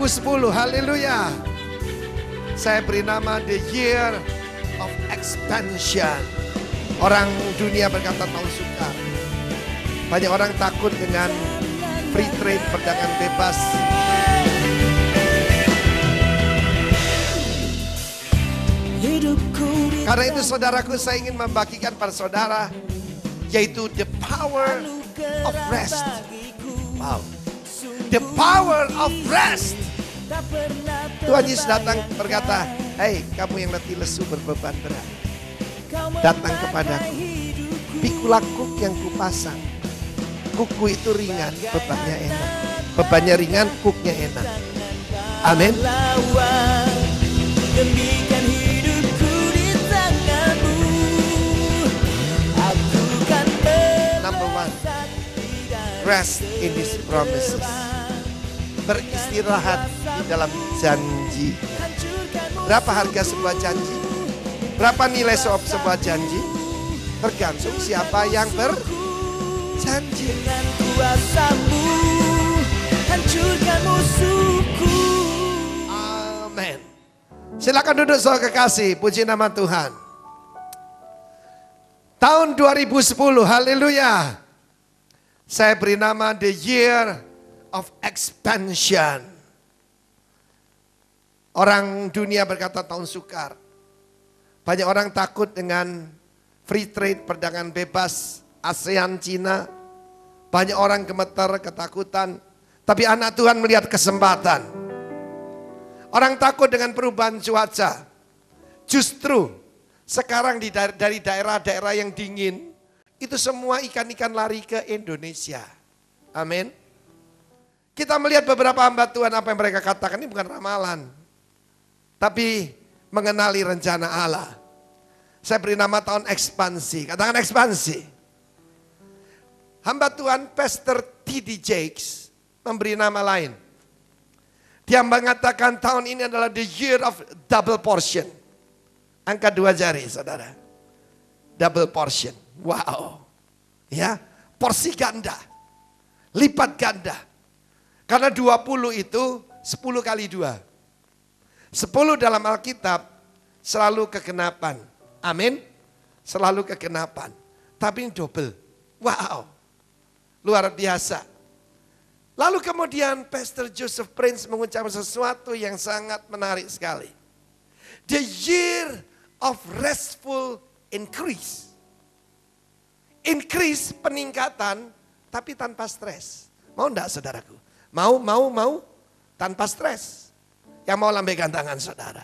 2010, haleluya. Saya beri nama The Year of Expansion. Orang dunia berkata tahun sukar. Banyak orang takut dengan free trade, perdagangan bebas. Karena itu saudaraku, saya ingin membagikan pada saudara, yaitu the power of rest. Wow. The power of rest. Tuhan Yesus datang berkata, "Hei kamu yang letih lesu berbeban berat, datang kepadaku. Pikulah kuk yang kupasang. Kuku itu ringan, bebannya enak. Bebannya ringan, kuknya enak." Amin. Number one, rest in His promises. Beristirahat di dalam janji. Berapa harga sebuah janji? Berapa nilai sebuah janji? Tergantung siapa yang berjanji. Dengan kuasamu, hancurkan musuhku. Amin. Silakan duduk saudara kekasih, puji nama Tuhan. Tahun 2010, haleluya. Saya beri nama The Year of Expansion. Orang dunia berkata tahun sukar. Banyak orang takut dengan free trade, perdagangan bebas, ASEAN, Cina. Banyak orang gemetar, ketakutan. Tapi anak Tuhan melihat kesempatan. Orang takut dengan perubahan cuaca. Justru sekarang dari daerah-daerah yang dingin, itu semua ikan-ikan lari ke Indonesia. Amin. Kita melihat beberapa hamba Tuhan, apa yang mereka katakan ini bukan ramalan. Tapi mengenali rencana Allah. Saya beri nama tahun ekspansi. Katakan ekspansi. Hamba Tuhan Pastor T.D. Jakes memberi nama lain. Dia mengatakan tahun ini adalah the year of double portion. Angka 2 jari saudara. Double portion. Wow. Ya, porsi ganda. Lipat ganda. Karena 20 itu 10 kali 2. 10 dalam Alkitab selalu kegenapan. Amin. Selalu kegenapan. Tapi ini double. Wow. Luar biasa. Lalu kemudian Pastor Joseph Prince mengucapkan sesuatu yang sangat menarik sekali. The year of restful increase. Increase peningkatan tapi tanpa stres. Mau enggak saudaraku? Mau tanpa stres. Yang mau lambaikan tangan saudara.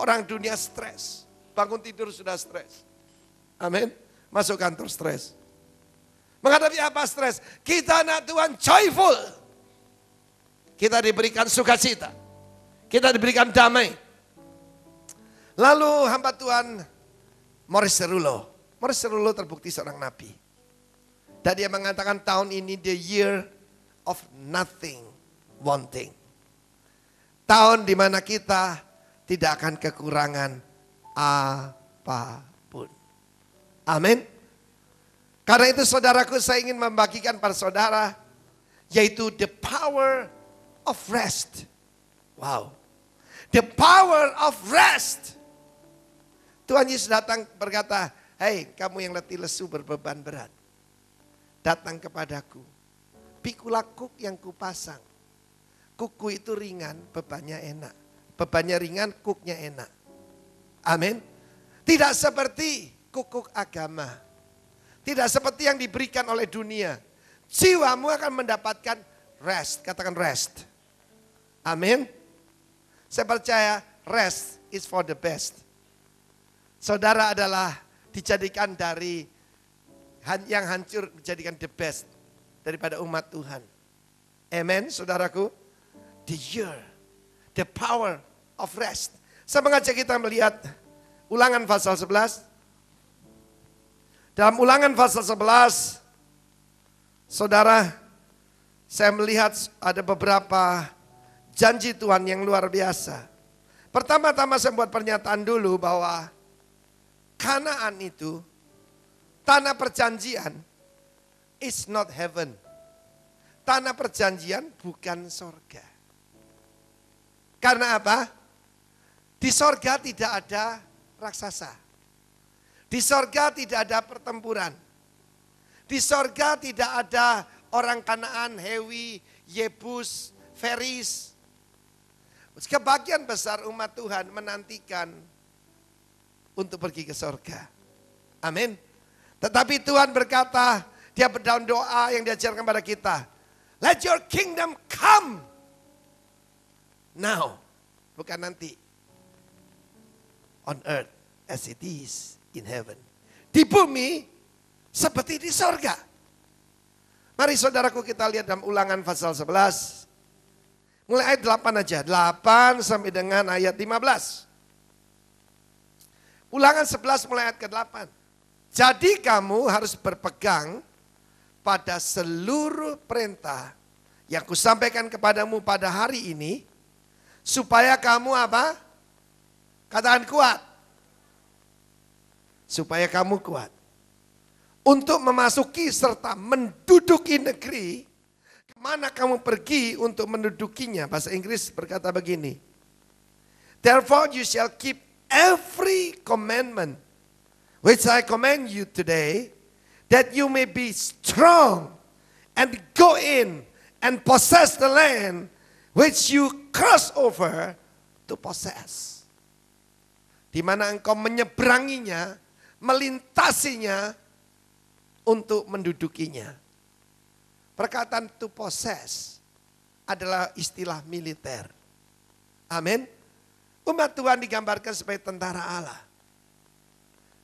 Orang dunia stres. Bangun tidur sudah stres. Amin. Masuk kantor stres. Menghadapi apa stres? Kita anak Tuhan joyful. Kita diberikan sukacita. Kita diberikan damai. Lalu hamba Tuhan Morris Cerullo. Morris Cerullo terbukti seorang nabi. Dan dia mengatakan tahun ini the year of nothing wanting. Tahun di mana kita tidak akan kekurangan apapun. Amin. Karena itu saudaraku, saya ingin membagikan pada saudara, yaitu the power of rest. Wow. The power of rest. Tuhan Yesus datang berkata, "Hei kamu yang letih lesu berbeban berat, datang kepadaku. Pikulah kuk yang kupasang. Kuku itu ringan, bebannya enak. Bebannya ringan, kuknya enak." Amin. Tidak seperti kuk agama. Tidak seperti yang diberikan oleh dunia. Jiwamu akan mendapatkan rest. Katakan rest. Amin. Saya percaya rest is for the best. Saudara adalah dijadikan dari yang hancur dijadikan the best daripada umat Tuhan. Amen saudaraku. The year, the power of rest. Saya mengajak kita melihat Ulangan pasal 11. Dalam Ulangan pasal 11, saudara, saya melihat ada beberapa janji Tuhan yang luar biasa. Pertama-tama saya buat pernyataan dulu bahwa Kanaan itu, tanah perjanjian, is not heaven. Tanah perjanjian bukan sorga. Karena apa? Di sorga tidak ada raksasa. Di sorga tidak ada pertempuran. Di sorga tidak ada orang Kanaan, Hewi, Yebus, Feris. Kebagian besar umat Tuhan menantikan untuk pergi ke sorga. Amin. Tetapi Tuhan berkata, dia dalam doa yang diajarkan kepada kita, let your kingdom come now, bukan nanti. On earth as it is in heaven. Di bumi seperti di sorga. Mari saudaraku kita lihat dalam Ulangan pasal 11. Mulai ayat 8 aja. 8 sampai dengan ayat 15. Ulangan 11 mulai ayat ke-8. Jadi kamu harus berpegang pada seluruh perintah yang kusampaikan kepadamu pada hari ini. Supaya kamu apa? Katakan kuat. Supaya kamu kuat. Untuk memasuki serta menduduki negeri. Kemana kamu pergi untuk mendudukinya? Bahasa Inggris berkata begini. Therefore you shall keep every commandment which I command you today, that you may be strong and go in and possess the land which you cross over to possess. Di mana engkau menyeberanginya, melintasinya untuk mendudukinya. Perkataan to possess adalah istilah militer. Amin. Umat Tuhan digambarkan sebagai tentara Allah.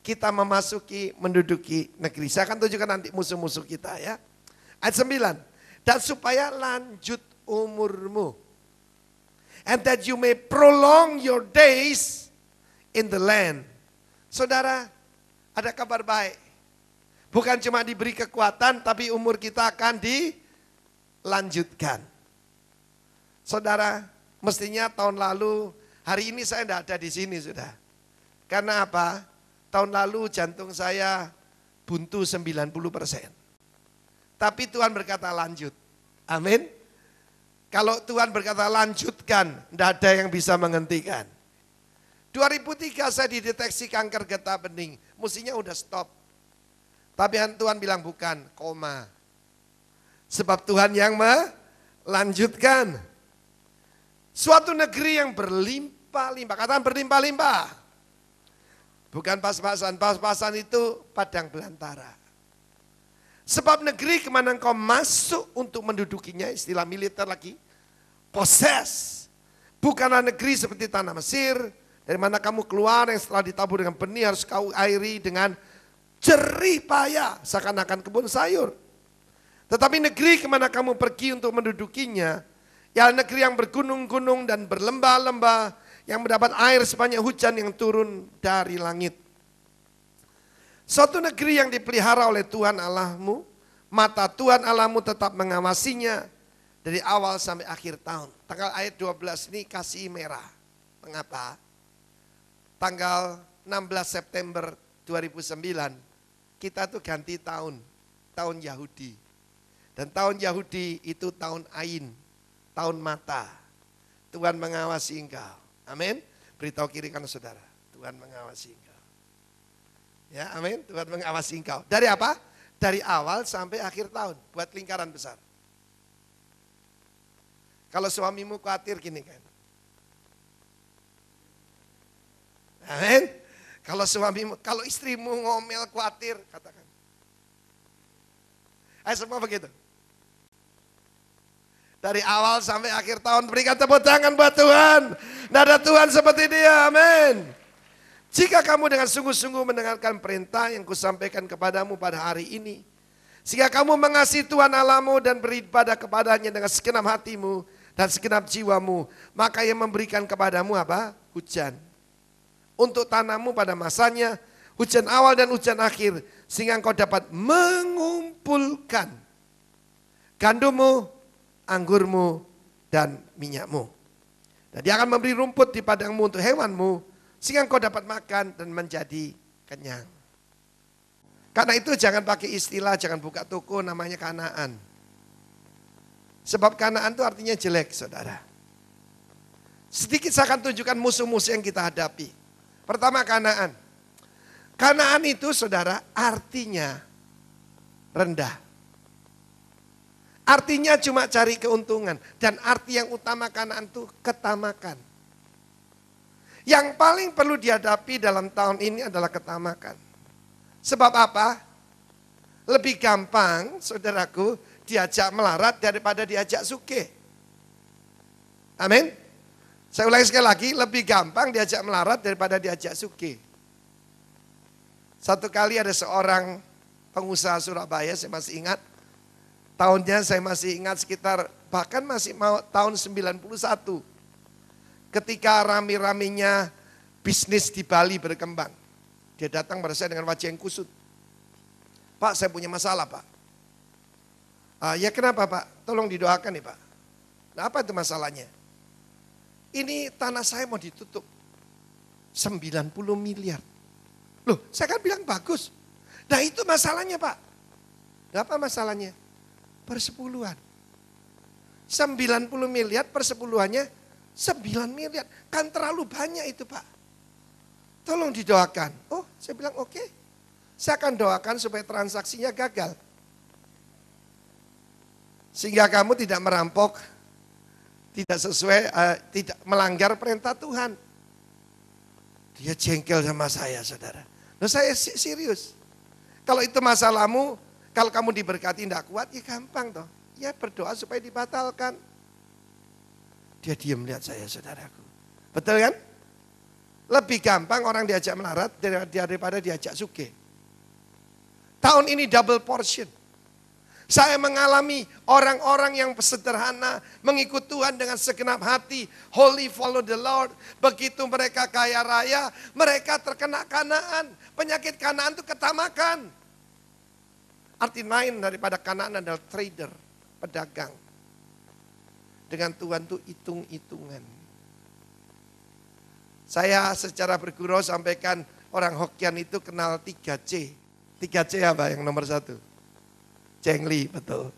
Kita memasuki, menduduki negeri. Saya akan tunjukkan nanti musuh-musuh kita ya. Ayat 9. Dan supaya lanjut umurmu. And that you may prolong your days in the land. Saudara, ada kabar baik. Bukan cuma diberi kekuatan, tapi umur kita akan dilanjutkan. Saudara, mestinya tahun lalu, hari ini saya tidak ada di sini sudah. Karena apa? Tahun lalu jantung saya buntu 90%. Tapi Tuhan berkata lanjut. Amin. Kalau Tuhan berkata lanjutkan, tidak ada yang bisa menghentikan. 2003 saya dideteksi kanker getah bening. Mestinya udah stop. Tapi Tuhan bilang bukan, koma. Sebab Tuhan yang melanjutkan. Suatu negeri yang berlimpah-limpah. Katakan berlimpah-limpah. Bukan pas-pasan. Pas-pasan itu padang belantara. Sebab negeri kemana engkau masuk untuk mendudukinya, istilah militer lagi. Possess. Bukanlah negeri seperti tanah Mesir. Dari mana kamu keluar yang setelah ditabur dengan benih harus kau airi dengan jerih payah, seakan-akan kebun sayur. Tetapi negeri kemana kamu pergi untuk mendudukinya, ya negeri yang bergunung-gunung dan berlembah-lembah, yang mendapat air sebanyak hujan yang turun dari langit. Suatu negeri yang dipelihara oleh Tuhan Allahmu, mata Tuhan Allahmu tetap mengawasinya dari awal sampai akhir tahun. Tanggal ayat 12 ini kasih merah. Mengapa? Tanggal 16 September 2009, kita tuh ganti tahun Yahudi. Dan tahun Yahudi itu tahun Ain, tahun mata. Tuhan mengawasi engkau. Amin. Beritahu kiri kanan saudara, Tuhan mengawasi engkau. Ya, amin. Tuhan mengawasi engkau. Dari apa? Dari awal sampai akhir tahun, buat lingkaran besar. Kalau suamimu khawatir gini kan. Amin. Kalau istrimu ngomel khawatir, katakan. Ayo semua begitu. Dari awal sampai akhir tahun berikan tepuk tangan buat Tuhan. Tidak ada Tuhan seperti dia, amin. Jika kamu dengan sungguh-sungguh mendengarkan perintah yang kusampaikan kepadamu pada hari ini. Sehingga kamu mengasihi Tuhan Allahmu dan beribadah kepadanya dengan segenap hatimu dan segenap jiwamu. Maka ia memberikan kepadamu apa? Hujan. Untuk tanammu pada masanya, hujan awal dan hujan akhir, sehingga engkau dapat mengumpulkan gandummu, anggurmu, dan minyakmu. Dan dia akan memberi rumput di padangmu untuk hewanmu, sehingga engkau dapat makan dan menjadi kenyang. Karena itu jangan pakai istilah, jangan buka toko namanya Kanaan. Sebab Kanaan itu artinya jelek, saudara. Sedikit saya akan tunjukkan musuh-musuh yang kita hadapi. Pertama Kanaan. Kanaan itu saudara artinya rendah. Artinya cuma cari keuntungan. Dan arti yang utama Kanaan itu ketamakan. Yang paling perlu dihadapi dalam tahun ini adalah ketamakan. Sebab apa? Lebih gampang saudaraku diajak melarat daripada diajak sugih. Amin. Saya ulangi sekali lagi, lebih gampang diajak melarat daripada diajak sugih. Satu kali ada seorang pengusaha Surabaya, saya masih ingat. Tahunnya saya masih ingat sekitar, bahkan masih mau tahun 91. Ketika rame-ramenya bisnis di Bali berkembang. Dia datang pada saya dengan wajah yang kusut. Pak, saya punya masalah Pak. Ya kenapa Pak? Tolong didoakan nih Pak. Nah apa itu masalahnya? Ini tanah saya mau ditutup. 90 miliar. Loh saya kan bilang bagus. Nah itu masalahnya Pak. Nah, apa masalahnya? Persepuluhan. 90 miliar persepuluhannya 9 miliar. Kan terlalu banyak itu Pak. Tolong didoakan. Oh saya bilang oke. Saya akan doakan supaya transaksinya gagal. Sehingga kamu tidak merampok, tidak sesuai, tidak melanggar perintah Tuhan. Dia jengkel sama saya saudara. Nah saya serius. Kalau itu masalahmu, kalau kamu diberkati tidak kuat, ya gampang toh. Ya berdoa supaya dibatalkan. Dia diam lihat saya saudaraku. Betul kan? Lebih gampang orang diajak melarat daripada diajak sugih. Tahun ini double portion. Saya mengalami orang-orang yang sederhana mengikut Tuhan dengan segenap hati. Holy follow the Lord. Begitu mereka kaya raya, mereka terkena Kanaan. Penyakit Kanaan itu ketamakan. Arti lain daripada Kanaan adalah trader, pedagang. Dengan Tuhan itu hitung-hitungan. Saya secara bergurau sampaikan orang Hokian itu kenal 3C. 3C apa yang nomor 1? Cengli, betul.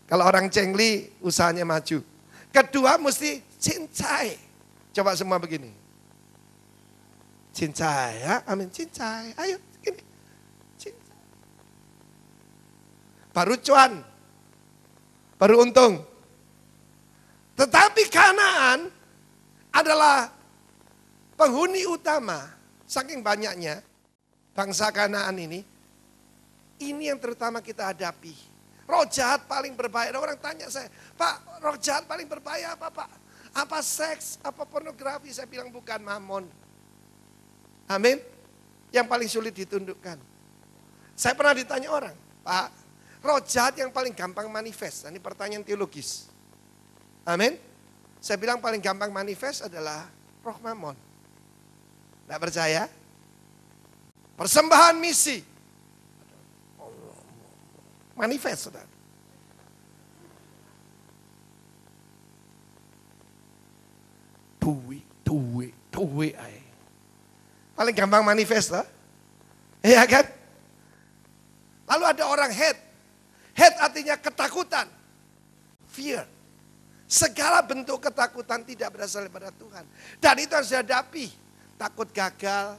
Kalau orang cengli usahanya maju. Kedua mesti cincai. Coba semua begini. Cincai ya, amin cincai. Ayo gini. Cincai. Baru cuan. Baru untung. Tetapi Kanaan adalah penghuni utama. Saking banyaknya bangsa Kanaan ini yang terutama kita hadapi. Roh jahat paling berbahaya. Orang tanya saya, Pak, roh jahat paling berbahaya apa Pak? Apa seks, apa pornografi? Saya bilang bukan, mamon. Amin. Yang paling sulit ditundukkan. Saya pernah ditanya orang, Pak, roh jahat yang paling gampang manifest. Ini pertanyaan teologis. Amin. Saya bilang paling gampang manifest adalah roh mamon. Tidak percaya? Persembahan misi. Manifest, saudara. Duit. Paling gampang manifest lah. Iya kan? Lalu ada orang hate. Hate artinya ketakutan. Fear. Segala bentuk ketakutan tidak berasal daripada Tuhan. Dan itu harus dihadapi. Takut gagal.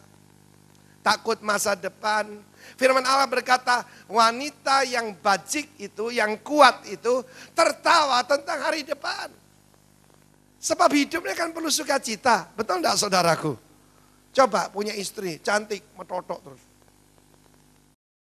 Takut masa depan. Firman Allah berkata, wanita yang bajik itu, yang kuat itu, tertawa tentang hari depan. Sebab hidupnya kan perlu sukacita. Betul enggak saudaraku? Coba punya istri, cantik, metotok terus.